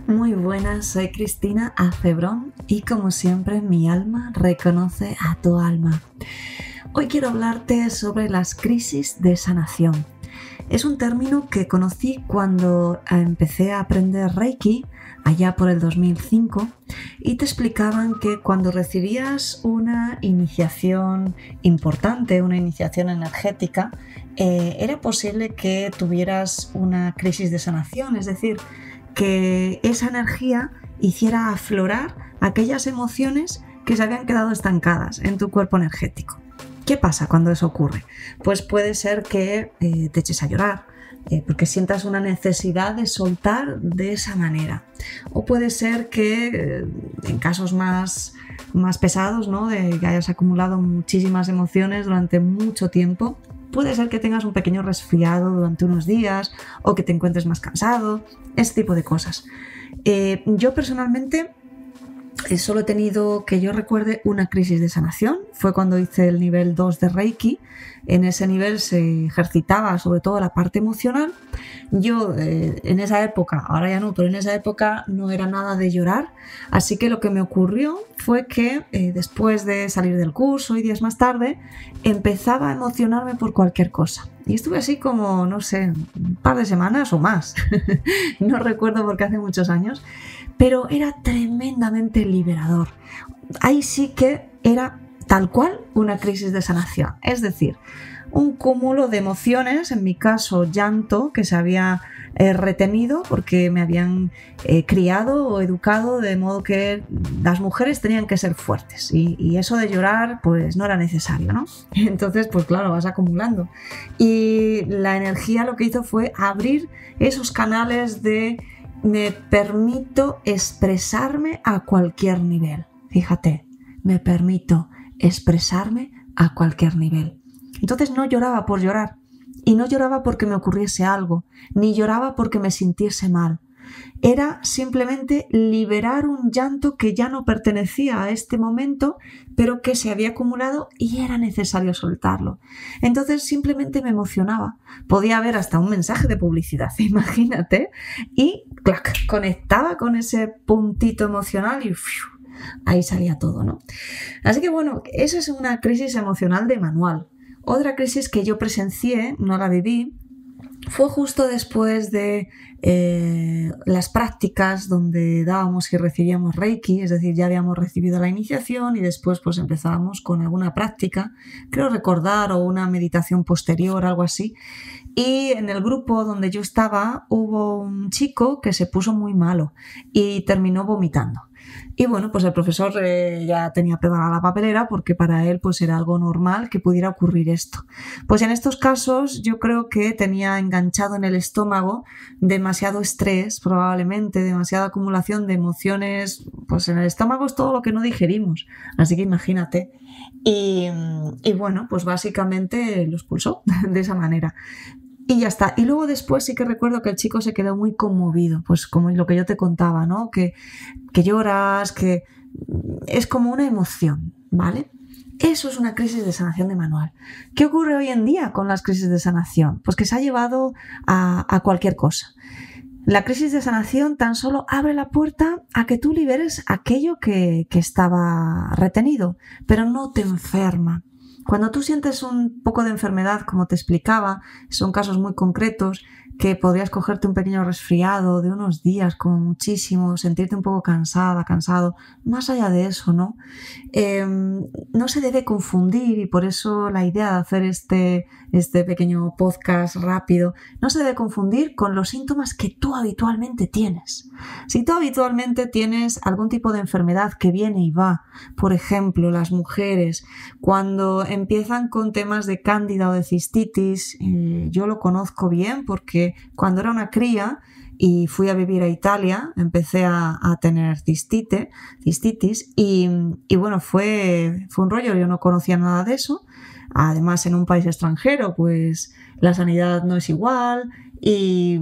Muy buenas, soy Cristina Acebrón y como siempre mi alma reconoce a tu alma. Hoy quiero hablarte sobre las crisis de sanación. Es un término que conocí cuando empecé a aprender Reiki allá por el 2005 y te explicaban que cuando recibías una iniciación importante, una iniciación energética, era posible que tuvieras una crisis de sanación, es decir, que esa energía hiciera aflorar aquellas emociones que se habían quedado estancadas en tu cuerpo energético. ¿Qué pasa cuando eso ocurre? Pues puede ser que te eches a llorar, porque sientas una necesidad de soltar de esa manera. O puede ser que en casos más pesados, ¿no? De que hayas acumulado muchísimas emociones durante mucho tiempo, puede ser que tengas un pequeño resfriado durante unos días o que te encuentres más cansado, ese tipo de cosas. Yo personalmente solo he tenido, que yo recuerde, una crisis de sanación. Fue cuando hice el nivel 2 de Reiki. En ese nivel se ejercitaba sobre todo la parte emocional. Yo en esa época, ahora ya no, pero en esa época no era nada de llorar. Así que lo que me ocurrió fue que después de salir del curso y días más tarde, empezaba a emocionarme por cualquier cosa. Y estuve así como, no sé, un par de semanas o más. No recuerdo porque hace muchos años. Pero era tremendamente liberador. Ahí sí que era tal cual una crisis de sanación. Es decir, un cúmulo de emociones, en mi caso llanto, que se había retenido porque me habían criado o educado de modo que las mujeres tenían que ser fuertes y eso de llorar pues no era necesario, ¿no? Entonces pues claro, vas acumulando. Y la energía lo que hizo fue abrir esos canales de me permito expresarme a cualquier nivel. Fíjate, me permito expresarme a cualquier nivel. Entonces no lloraba por llorar y no lloraba porque me ocurriese algo, ni lloraba porque me sintiese mal. Era simplemente liberar un llanto que ya no pertenecía a este momento, pero que se había acumulado y era necesario soltarlo. Entonces simplemente me emocionaba. Podía haber hasta un mensaje de publicidad, imagínate, y clac, conectaba con ese puntito emocional y ahí salía todo, ¿no? Así que bueno, eso es una crisis emocional de manual. Otra crisis que yo presencié, no la viví, fue justo después de las prácticas donde dábamos y recibíamos Reiki, es decir, ya habíamos recibido la iniciación y después pues empezábamos con alguna práctica, creo recordar, o una meditación posterior, algo así. Y en el grupo donde yo estaba hubo un chico que se puso muy malo y terminó vomitando. Y bueno, pues el profesor ya tenía preparada la papelera porque para él pues era algo normal que pudiera ocurrir esto. Pues en estos casos yo creo que tenía enganchado en el estómago demasiado estrés, probablemente demasiada acumulación de emociones, pues en el estómago es todo lo que no digerimos, así que imagínate. Y bueno, pues básicamente lo expulsó de esa manera. Y ya está. Y luego después sí que recuerdo que el chico se quedó muy conmovido, pues como lo que yo te contaba, ¿no? Que lloras, que es como una emoción, ¿vale? Eso es una crisis de sanación de manual. ¿Qué ocurre hoy en día con las crisis de sanación? Pues que se ha llevado a cualquier cosa. La crisis de sanación tan solo abre la puerta a que tú liberes aquello que estaba retenido, pero no te enferma. Cuando tú sientes un poco de enfermedad, como te explicaba, son casos muy concretos, que podrías cogerte un pequeño resfriado de unos días como muchísimo, sentirte un poco cansada, cansado. Más allá de eso, ¿no? No se debe confundir, y por eso la idea de hacer este pequeño podcast rápido, no se debe confundir con los síntomas que tú habitualmente tienes. Si tú habitualmente tienes algún tipo de enfermedad que viene y va, por ejemplo, las mujeres, cuando empiezan con temas de cándida o de cistitis, yo lo conozco bien porque cuando era una cría y fui a vivir a Italia, empecé a tener cistitis y bueno, fue un rollo, yo no conocía nada de eso. Además, en un país extranjero, pues la sanidad no es igual y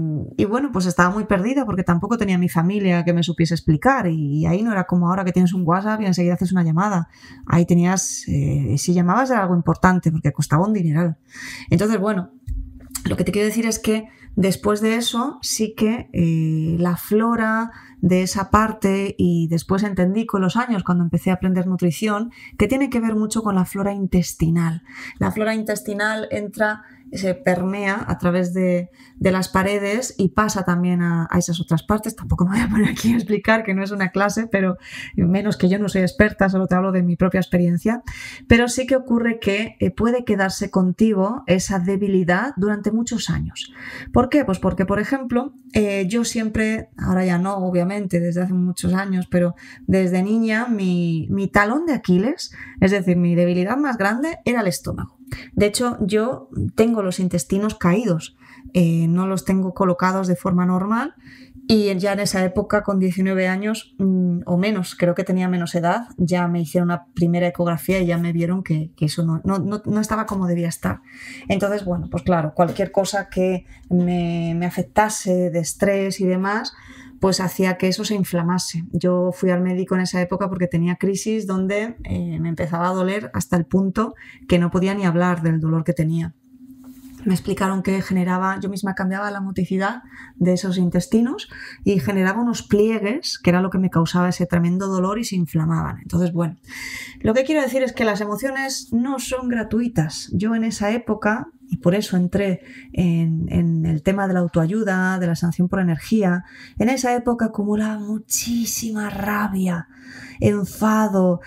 bueno, pues estaba muy perdida porque tampoco tenía mi familia que me supiese explicar y ahí no era como ahora que tienes un WhatsApp y enseguida haces una llamada. Ahí tenías, si llamabas era algo importante porque costaba un dineral. Entonces, bueno, Lo que te quiero decir es que después de eso sí que la flora de esa parte, y después entendí con los años cuando empecé a aprender nutrición, que tiene que ver mucho con la flora intestinal. La flora intestinal se permea a través de las paredes y pasa también a esas otras partes. Tampoco me voy a poner aquí a explicar, que no es una clase, pero menos que yo no soy experta, solo te hablo de mi propia experiencia. Pero sí que ocurre que puede quedarse contigo esa debilidad durante muchos años. ¿Por qué? Pues porque, por ejemplo, yo siempre, ahora ya no, obviamente, desde hace muchos años, pero desde niña mi talón de Aquiles, es decir, mi debilidad más grande, era el estómago. De hecho, yo tengo los intestinos caídos, no los tengo colocados de forma normal, y ya en esa época, con 19 años o menos, creo que tenía menos edad, ya me hicieron una primera ecografía y ya me vieron que eso no estaba como debía estar. Entonces, bueno, pues claro, cualquier cosa que me afectase de estrés y demás, pues hacía que eso se inflamase. Yo fui al médico en esa época porque tenía crisis donde me empezaba a doler hasta el punto que no podía ni hablar del dolor que tenía. Me explicaron que generaba, yo misma cambiaba la motricidad de esos intestinos y generaba unos pliegues, que era lo que me causaba ese tremendo dolor, y se inflamaban. Entonces, bueno, lo que quiero decir es que las emociones no son gratuitas. Yo en esa época, y por eso entré en el tema de la autoayuda, de la sanación por energía, en esa época acumulaba muchísima rabia, enfado,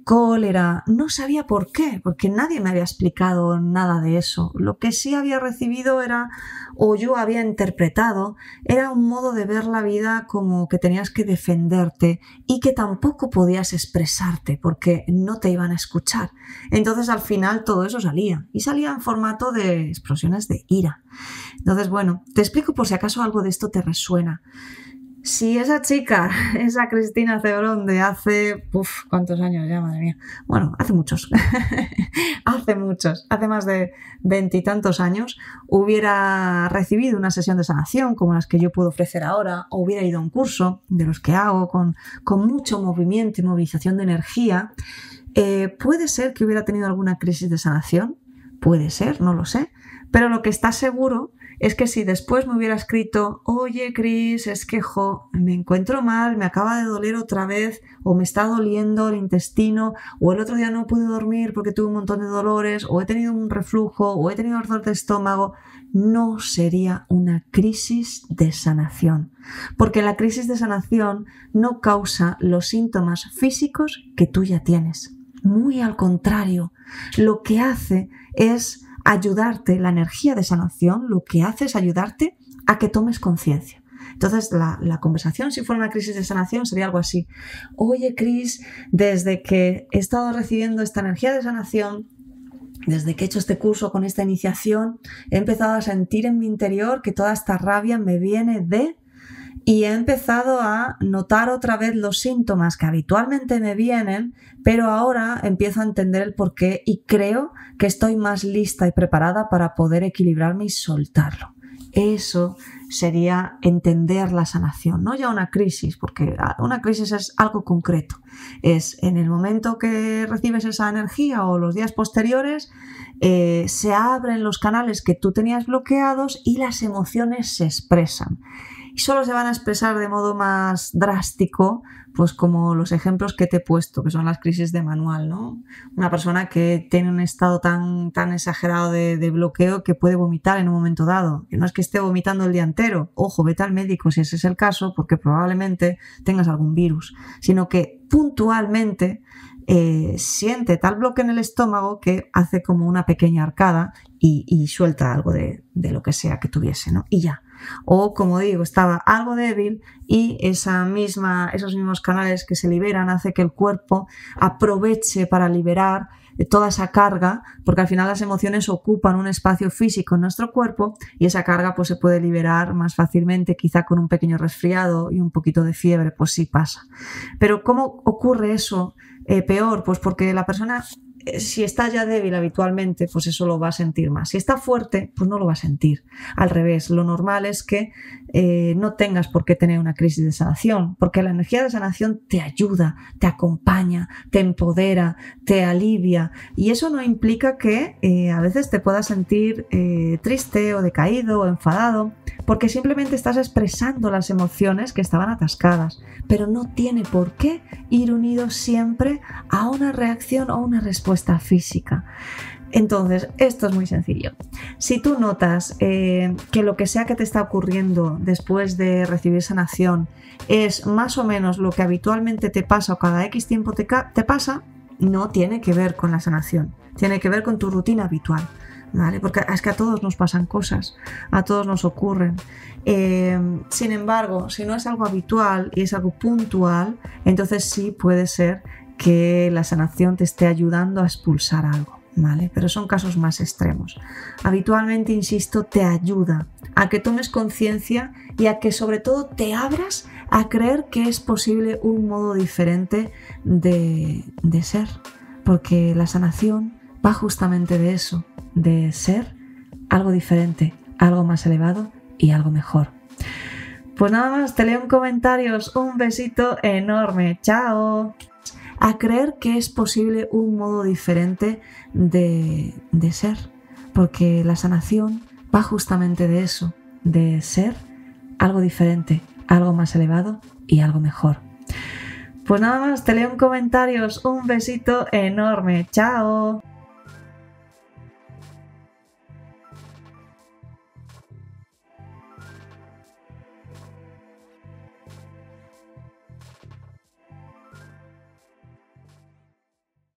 cólera. No sabía por qué, porque nadie me había explicado nada de eso. Lo que sí había recibido era, o yo había interpretado, era un modo de ver la vida como que tenías que defenderte y que tampoco podías expresarte porque no te iban a escuchar. Entonces al final todo eso salía, y salía en formato de explosiones de ira. Entonces, bueno, te explico por si acaso algo de esto te resuena. Si esa chica, esa Cristina Cebrón de hace, ¿cuántos años ya, madre mía? Bueno, hace muchos, hace más de 20 y tantos años, hubiera recibido una sesión de sanación como las que yo puedo ofrecer ahora, o hubiera ido a un curso de los que hago con mucho movimiento y movilización de energía, puede ser que hubiera tenido alguna crisis de sanación, puede ser, no lo sé, pero lo que está seguro es que si después me hubiera escrito, oye Cris, es que me encuentro mal, me acaba de doler otra vez, o me está doliendo el intestino, o el otro día no pude dormir porque tuve un montón de dolores, o he tenido un reflujo, o he tenido ardor de estómago, no sería una crisis de sanación, porque la crisis de sanación no causa los síntomas físicos que tú ya tienes. Muy al contrario, lo que hace es ayudarte, la energía de sanación lo que hace es ayudarte a que tomes conciencia. Entonces la conversación, si fuera una crisis de sanación, sería algo así: oye Cris, desde que he estado recibiendo esta energía de sanación, desde que he hecho este curso con esta iniciación, he empezado a sentir en mi interior que toda esta rabia me viene de... Y he empezado a notar otra vez los síntomas que habitualmente me vienen, pero ahora empiezo a entender el porqué y creo que estoy más lista y preparada para poder equilibrarme y soltarlo. Eso sería entender la sanación, no ya una crisis, porque una crisis es algo concreto. Es en el momento que recibes esa energía o los días posteriores, se abren los canales que tú tenías bloqueados y las emociones se expresan. Y solo se van a expresar de modo más drástico, pues como los ejemplos que te he puesto, que son las crisis de manual, ¿no? Una persona que tiene un estado tan exagerado de bloqueo que puede vomitar en un momento dado. Que no es que esté vomitando el día entero, ojo, vete al médico si ese es el caso, porque probablemente tengas algún virus, sino que puntualmente siente tal bloque en el estómago que hace como una pequeña arcada y suelta algo de lo que sea que tuviese, ¿no? Y ya. O, como digo, estaba algo débil y esos mismos canales que se liberan hace que el cuerpo aproveche para liberar toda esa carga, porque al final las emociones ocupan un espacio físico en nuestro cuerpo y esa carga pues se puede liberar más fácilmente, quizá con un pequeño resfriado y un poquito de fiebre, pues sí pasa. Pero ¿cómo ocurre eso peor? Pues porque la persona si está ya débil habitualmente, pues eso lo va a sentir más. Si está fuerte, pues no lo va a sentir. Al revés, lo normal es que no tengas por qué tener una crisis de sanación, porque la energía de sanación te ayuda, te acompaña, te empodera, te alivia, y eso no implica que a veces te puedas sentir triste o decaído o enfadado, porque simplemente estás expresando las emociones que estaban atascadas, pero no tiene por qué ir unido siempre a una reacción o una respuesta física. Entonces, esto es muy sencillo. Si tú notas que lo que sea que te está ocurriendo después de recibir sanación es más o menos lo que habitualmente te pasa o cada X tiempo te pasa, no tiene que ver con la sanación, tiene que ver con tu rutina habitual. ¿Vale? Porque es que a todos nos pasan cosas, a todos nos ocurren. Sin embargo, si no es algo habitual y es algo puntual, entonces sí puede ser que la sanación te esté ayudando a expulsar algo, ¿vale? Pero son casos más extremos. Habitualmente, insisto, te ayuda a que tomes conciencia y a que sobre todo te abras a creer que es posible un modo diferente de ser, porque la sanación va justamente de eso, de ser algo diferente, algo más elevado y algo mejor. Pues nada más, te leo en comentarios. Un besito enorme. ¡Chao! A creer que es posible un modo diferente de ser, porque la sanación va justamente de eso, de ser algo diferente, algo más elevado y algo mejor. Pues nada más, te leo en comentarios. Un besito enorme. ¡Chao!